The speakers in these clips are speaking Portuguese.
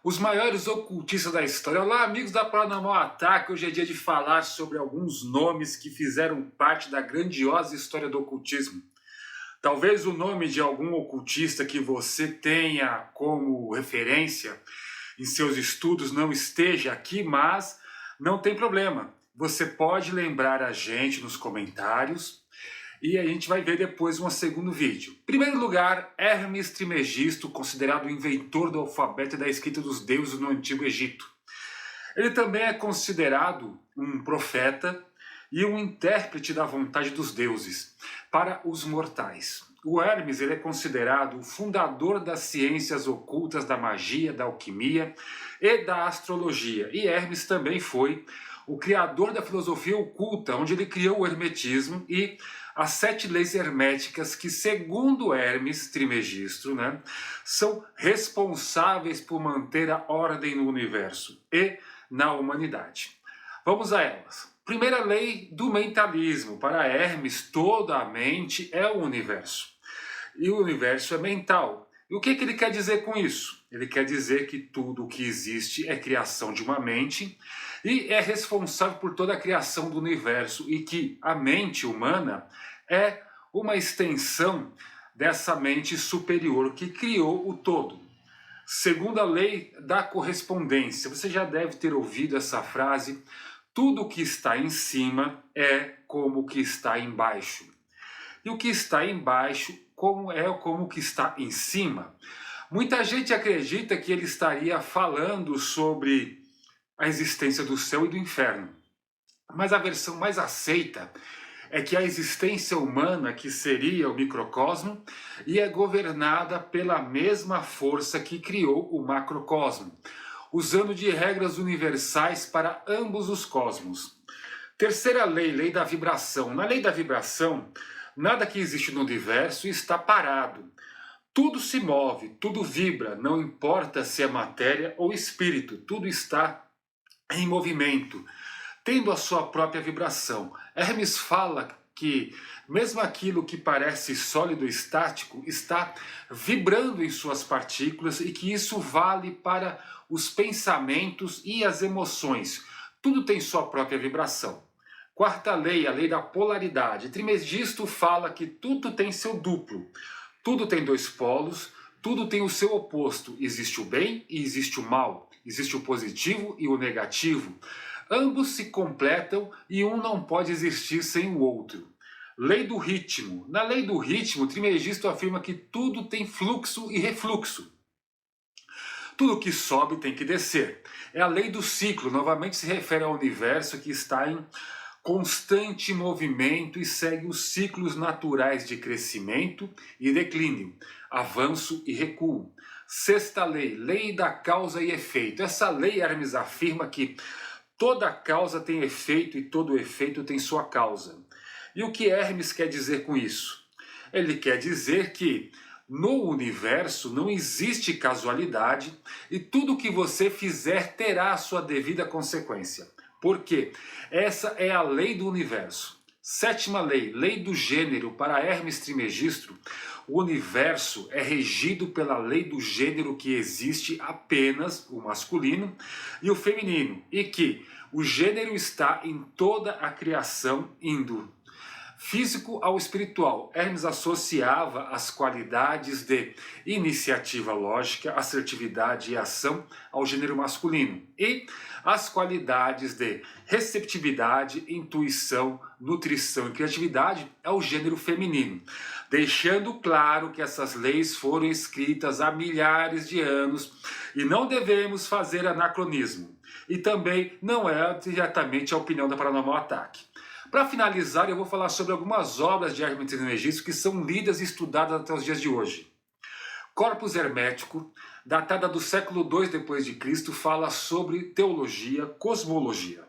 Os maiores ocultistas da história. Olá, amigos da Paranormal Ataque. Hoje é dia de falar sobre alguns nomes que fizeram parte da grandiosa história do ocultismo. Talvez o nome de algum ocultista que você tenha como referência em seus estudos não esteja aqui, mas não tem problema. Você pode lembrar a gente nos comentários e a gente vai ver depois um segundo vídeo. Em primeiro lugar, Hermes Trismegisto, considerado o inventor do alfabeto e da escrita dos deuses no Antigo Egito. Ele também é considerado um profeta e um intérprete da vontade dos deuses para os mortais. O Hermes ele é considerado o fundador das ciências ocultas, da magia, da alquimia e da astrologia. E Hermes também foi o criador da filosofia oculta, onde ele criou o hermetismo e as 7 leis herméticas que, segundo Hermes Trismegisto, são responsáveis por manter a ordem no universo e na humanidade. Vamos a elas. Primeira lei do mentalismo. Para Hermes, toda a mente é o universo. E o universo é mental. E o que ele quer dizer com isso? Ele quer dizer que tudo o que existe é criação de uma mente e é responsável por toda a criação do universo, e que a mente humana é uma extensão dessa mente superior que criou o todo. Segundo a lei da correspondência, você já deve ter ouvido essa frase: tudo que está em cima é como o que está embaixo. E o que está embaixo como o que está em cima. Muita gente acredita que ele estaria falando sobre a existência do céu e do inferno. Mas a versão mais aceita é que a existência humana, que seria o microcosmo, e é governada pela mesma força que criou o macrocosmo, usando de regras universais para ambos os cosmos. Terceira lei, lei da vibração. Na lei da vibração, nada que existe no universo está parado. Tudo se move, tudo vibra, não importa se é matéria ou espírito, tudo está em movimento, tendo a sua própria vibração. Hermes fala que mesmo aquilo que parece sólido e estático está vibrando em suas partículas, e que isso vale para os pensamentos e as emoções. Tudo tem sua própria vibração. Quarta lei, a lei da polaridade. Trismegisto fala que tudo tem seu duplo. Tudo tem 2 polos, tudo tem o seu oposto. Existe o bem e existe o mal. Existe o positivo e o negativo. Ambos se completam e um não pode existir sem o outro. Lei do ritmo. Na lei do ritmo, Trismegisto afirma que tudo tem fluxo e refluxo. Tudo que sobe tem que descer. É a lei do ciclo. Novamente se refere ao universo que está em constante movimento e segue os ciclos naturais de crescimento e declínio, avanço e recuo. Sexta lei, lei da causa e efeito. Essa lei, Hermes afirma que toda causa tem efeito e todo efeito tem sua causa. E o que Hermes quer dizer com isso? Ele quer dizer que no universo não existe casualidade e tudo que você fizer terá a sua devida consequência. Por quê? Essa é a lei do universo. Sétima lei, lei do gênero. Para Hermes Trismegisto, o universo é regido pela lei do gênero, que existe apenas o masculino e o feminino, e que o gênero está em toda a criação, indo físico ao espiritual. Hermes associava as qualidades de iniciativa lógica, assertividade e ação ao gênero masculino, e as qualidades de receptividade, intuição, nutrição e criatividade ao gênero feminino, deixando claro que essas leis foram escritas há milhares de anos e não devemos fazer anacronismo. E também não é diretamente a opinião da Paranormal Ataque. Para finalizar, eu vou falar sobre algumas obras de Hermes Trismegisto que são lidas e estudadas até os dias de hoje. Corpus Hermético, datada do século II d.C., fala sobre teologia, cosmologia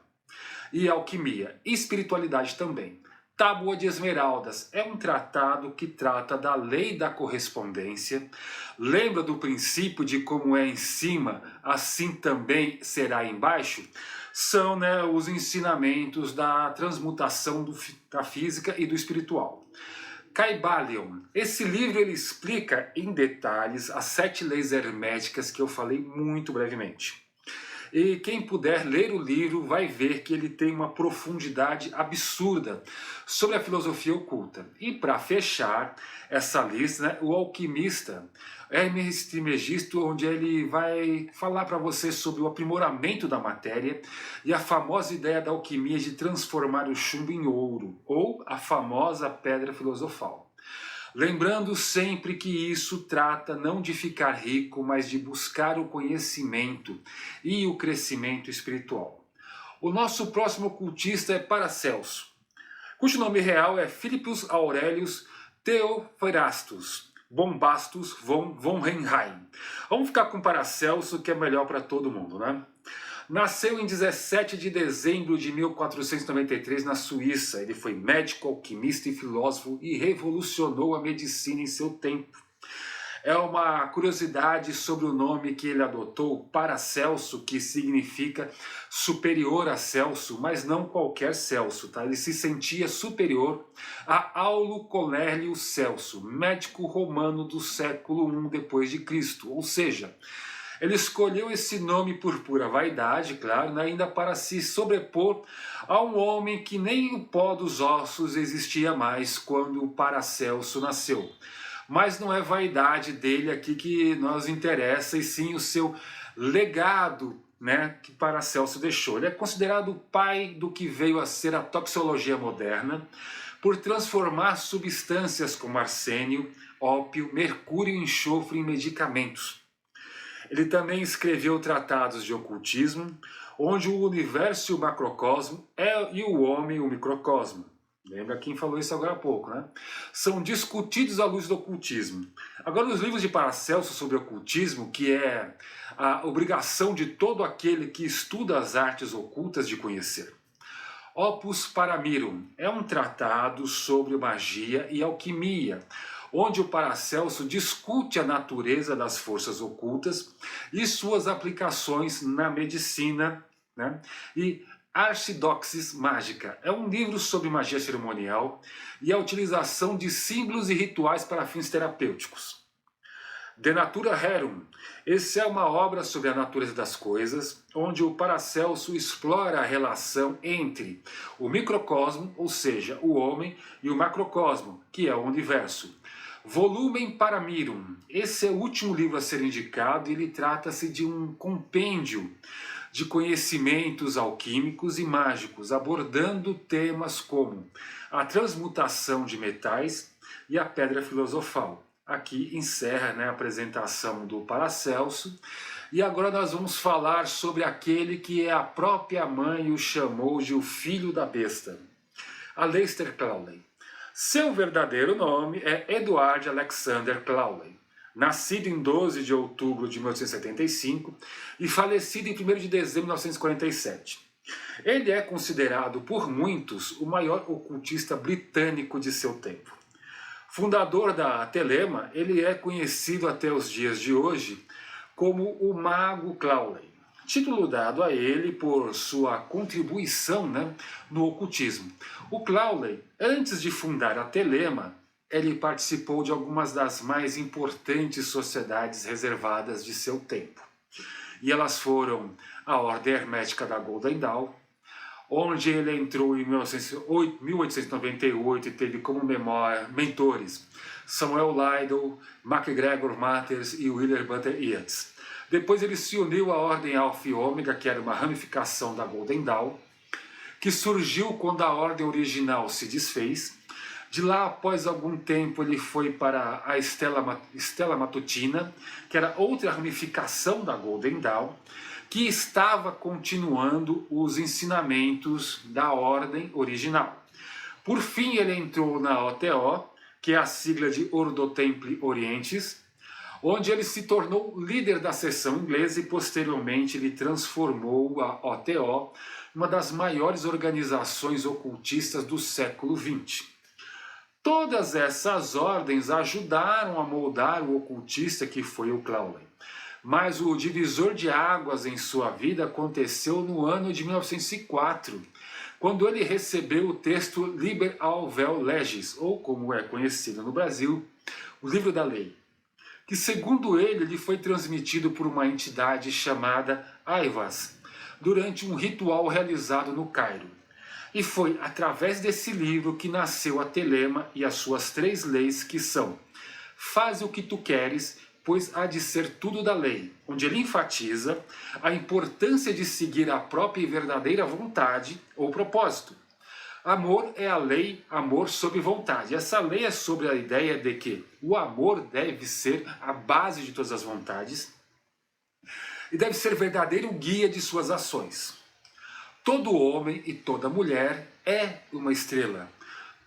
e alquimia, e espiritualidade também. Tábua de Esmeraldas é um tratado que trata da lei da correspondência. Lembra do princípio de como é em cima, assim também será embaixo? São os ensinamentos da transmutação da física e do espiritual. Kybalion. Esse livro ele explica em detalhes as 7 leis herméticas que eu falei muito brevemente. E quem puder ler o livro vai ver que ele tem uma profundidade absurda sobre a filosofia oculta. E para fechar essa lista, né, o Alquimista, Hermes Trismegisto, onde ele vai falar para você sobre o aprimoramento da matéria e a famosa ideia da alquimia de transformar o chumbo em ouro, ou a famosa pedra filosofal. Lembrando sempre que isso trata não de ficar rico, mas de buscar o conhecimento e o crescimento espiritual. O nosso próximo ocultista é Paracelso, cujo nome real é Philippus Aurelius Theophrastus Bombastus von Hohenheim. Vamos ficar com Paracelso, que é melhor para todo mundo, né? Nasceu em 17 de dezembro de 1493 na Suíça. Ele foi médico, alquimista e filósofo e revolucionou a medicina em seu tempo. É uma curiosidade sobre o nome que ele adotou, Paracelso, que significa superior a Celso, mas não qualquer Celso, tá? Ele se sentia superior a Aulo Cornélio Celso, médico romano do século I depois de Cristo, ou seja, ele escolheu esse nome por pura vaidade, claro, né, ainda para se sobrepor a um homem que nem o pó dos ossos existia mais quando Paracelso nasceu. Mas não é vaidade dele aqui que nos interessa, e sim o seu legado, né, que Paracelso deixou. Ele é considerado o pai do que veio a ser a toxicologia moderna, por transformar substâncias como arsênio, ópio, mercúrio e enxofre em medicamentos. Ele também escreveu tratados de ocultismo, onde o universo e o macrocosmo e o homem o microcosmo. Lembra quem falou isso agora há pouco, né? São discutidos à luz do ocultismo. Agora, os livros de Paracelso sobre ocultismo, que é a obrigação de todo aquele que estuda as artes ocultas de conhecer. Opus Paramirum é um tratado sobre magia e alquimia, onde o Paracelso discute a natureza das forças ocultas e suas aplicações na medicina, né? E Archidoxis Mágica é um livro sobre magia cerimonial e a utilização de símbolos e rituais para fins terapêuticos. De Natura Rerum, essa é uma obra sobre a natureza das coisas, onde o Paracelso explora a relação entre o microcosmo, ou seja, o homem, e o macrocosmo, que é o universo. Volumen Paramirum, esse é o último livro a ser indicado, e ele trata-se de um compêndio de conhecimentos alquímicos e mágicos, abordando temas como a transmutação de metais e a pedra filosofal. Aqui encerra, né, a apresentação do Paracelso, e agora nós vamos falar sobre aquele que a própria mãe o chamou de o filho da besta, Aleister Crowley. Seu verdadeiro nome é Edward Alexander Crowley. Nascido em 12 de outubro de 1875 e falecido em 1º de dezembro de 1947. Ele é considerado por muitos o maior ocultista britânico de seu tempo. Fundador da Telema, ele é conhecido até os dias de hoje como o Mago Crowley, título dado a ele por sua contribuição, né, no ocultismo. O Crowley, antes de fundar a Telema, ele participou de algumas das mais importantes sociedades reservadas de seu tempo. E elas foram a Ordem Hermética da Golden Dawn, onde ele entrou em 1898 e teve como mentores Samuel Liddell, MacGregor Matters e William Butler Yeats. Depois ele se uniu à Ordem Alpha e Ômega, que era uma ramificação da Golden Dawn, que surgiu quando a ordem original se desfez. De lá, após algum tempo, ele foi para a Stella Matutina, que era outra ramificação da Golden Dawn, que estava continuando os ensinamentos da ordem original. Por fim, ele entrou na OTO, que é a sigla de Ordo Templi Orientis, onde ele se tornou líder da seção inglesa e posteriormente ele transformou a OTO em uma das maiores organizações ocultistas do século XX. Todas essas ordens ajudaram a moldar o ocultista que foi o Crowley. Mas o divisor de águas em sua vida aconteceu no ano de 1904, quando ele recebeu o texto Liber Vel Legis, ou como é conhecido no Brasil, o Livro da Lei, que segundo ele lhe foi transmitido por uma entidade chamada Aivas, durante um ritual realizado no Cairo. E foi através desse livro que nasceu a Telema e as suas 3 leis, que são: faze o que tu queres, pois há de ser tudo da lei, onde ele enfatiza a importância de seguir a própria e verdadeira vontade ou propósito. Amor é a lei, amor sob vontade. Essa lei é sobre a ideia de que o amor deve ser a base de todas as vontades e deve ser verdadeiro guia de suas ações. Todo homem e toda mulher é uma estrela.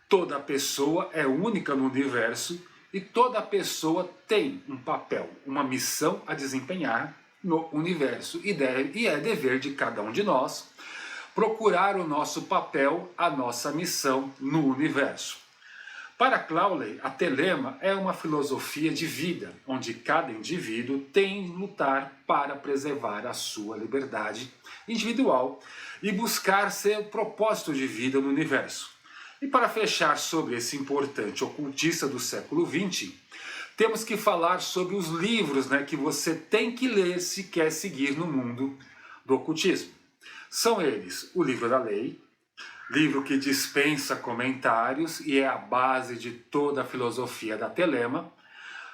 Toda pessoa é única no universo e toda pessoa tem um papel, uma missão a desempenhar no universo. E é dever de cada um de nós procurar o nosso papel, a nossa missão no universo. Para Crowley, a Telema é uma filosofia de vida, onde cada indivíduo tem de lutar para preservar a sua liberdade individual e buscar seu propósito de vida no universo. E para fechar sobre esse importante ocultista do século XX, temos que falar sobre os livros, que você tem que ler se quer seguir no mundo do ocultismo. São eles o Livro da Lei, livro que dispensa comentários e é a base de toda a filosofia da Telema.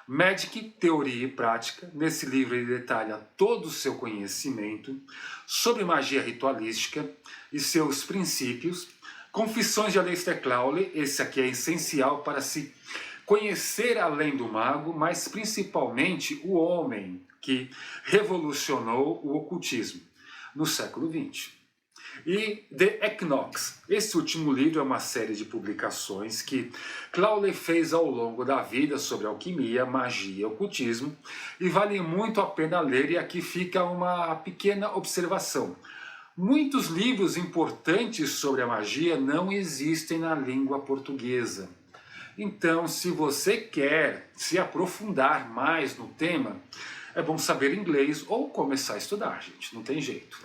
Magic, Teoria e Prática. Nesse livro ele detalha todo o seu conhecimento sobre magia ritualística e seus princípios. Confissões de Aleister Crowley, esse aqui é essencial para se conhecer além do mago, mas principalmente o homem que revolucionou o ocultismo no século XX. E The Equinox. Esse último livro é uma série de publicações que Crowley fez ao longo da vida sobre alquimia, magia e ocultismo, e vale muito a pena ler, e aqui fica uma pequena observação. Muitos livros importantes sobre a magia não existem na língua portuguesa. Então, se você quer se aprofundar mais no tema, é bom saber inglês ou começar a estudar, gente, não tem jeito.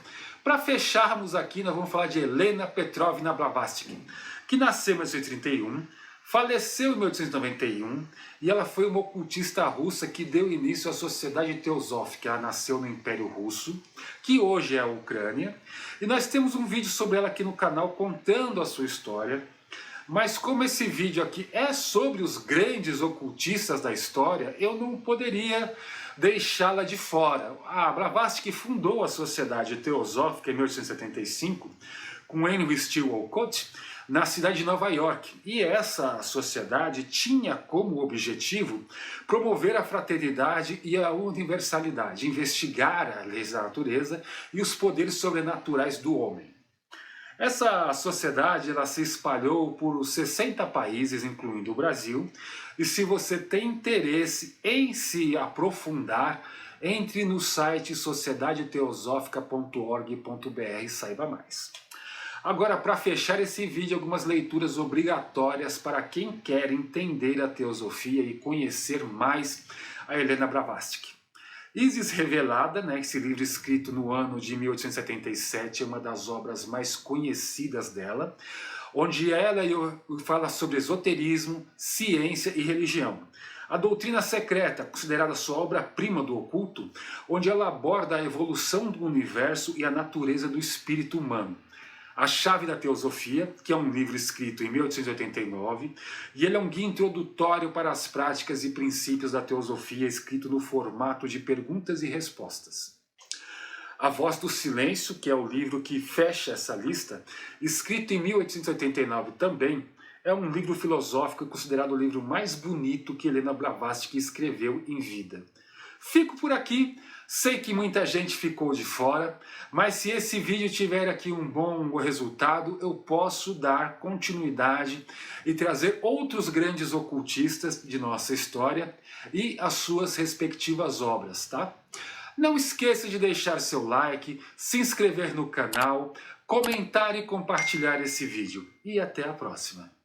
Para fecharmos aqui, nós vamos falar de Helena Petrovna Blavatsky, que nasceu em 1931, faleceu em 1891 e ela foi uma ocultista russa que deu início à Sociedade Teosófica. Ela nasceu no Império Russo, que hoje é a Ucrânia, e nós temos um vídeo sobre ela aqui no canal contando a sua história. Mas como esse vídeo aqui é sobre os grandes ocultistas da história, eu não poderia deixá-la de fora. A Blavatsky fundou a Sociedade Teosófica em 1875, com Henry Steele Olcott, na cidade de Nova York. E essa sociedade tinha como objetivo promover a fraternidade e a universalidade, investigar as leis da natureza e os poderes sobrenaturais do homem. Essa sociedade ela se espalhou por 60 países, incluindo o Brasil, e se você tem interesse em se aprofundar, entre no site sociedadeteosófica.org.br e saiba mais. Agora, para fechar esse vídeo, algumas leituras obrigatórias para quem quer entender a teosofia e conhecer mais a Helena Blavatsky. Isis Revelada, esse livro escrito no ano de 1877, é uma das obras mais conhecidas dela, onde ela fala sobre esoterismo, ciência e religião. A Doutrina Secreta, considerada sua obra-prima do oculto, onde ela aborda a evolução do universo e a natureza do espírito humano. A Chave da Teosofia, que é um livro escrito em 1889, e ele é um guia introdutório para as práticas e princípios da teosofia, escrito no formato de perguntas e respostas. A Voz do Silêncio, que é o livro que fecha essa lista, escrito em 1889 também, é um livro filosófico considerado o livro mais bonito que Helena Blavatsky escreveu em vida. Fico por aqui. Sei que muita gente ficou de fora, mas se esse vídeo tiver aqui um bom resultado, eu posso dar continuidade e trazer outros grandes ocultistas de nossa história e as suas respectivas obras, tá? Não esqueça de deixar seu like, se inscrever no canal, comentar e compartilhar esse vídeo. E até a próxima.